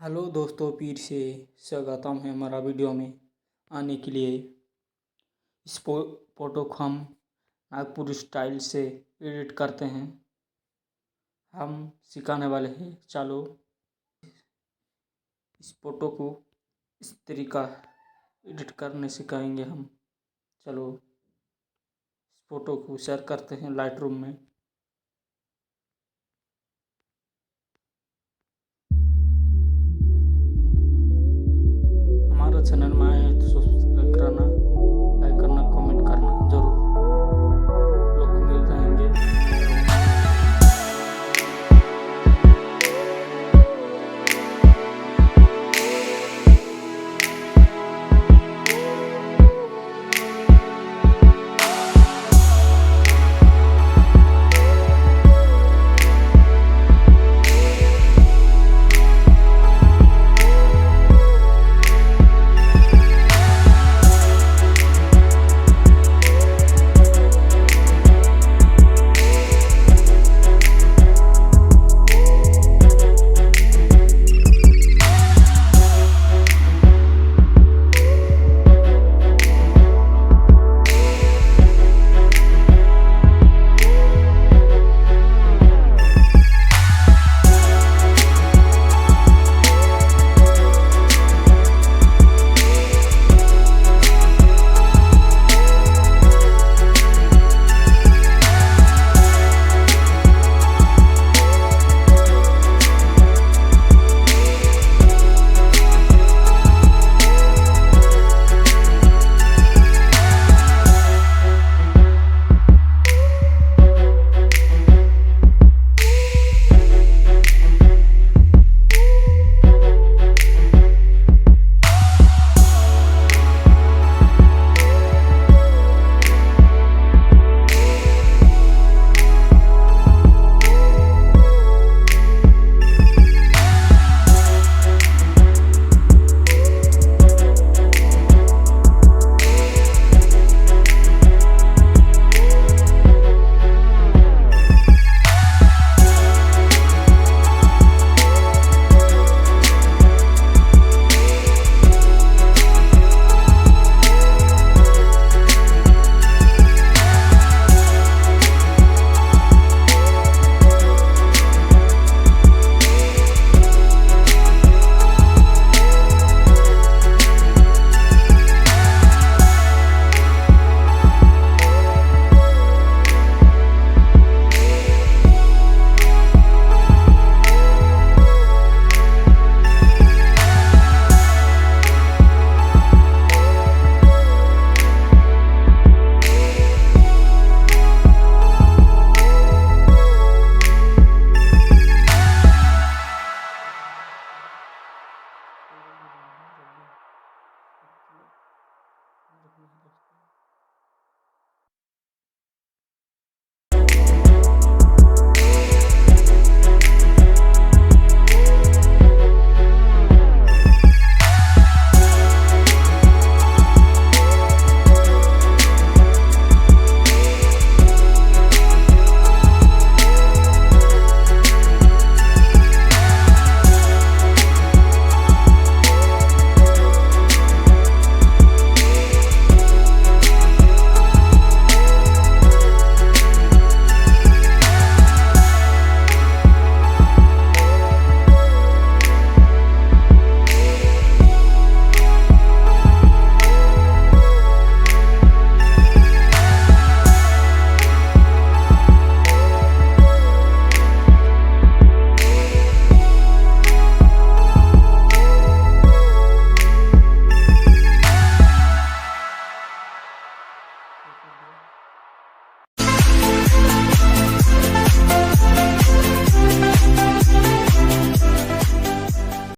Hello दोस्तों, फिर से स्वागतम है हमारा वीडियो में आने के लिए। इस फोटो को हम नागपुर स्टाइल से एडिट करते हैं। हम सिखाने वाले हैं। चलो इस फोटो को इस तरीका एडिट करने सिखाएंगे हम। चलो इस फोटो को शेयर करते हैं लाइटरूम में। हमारा चैनल में आए हैं तो सब्सक्राइब करना, लाइक करना, कमेंट करना जरूर। लोग मिल जाएंगे।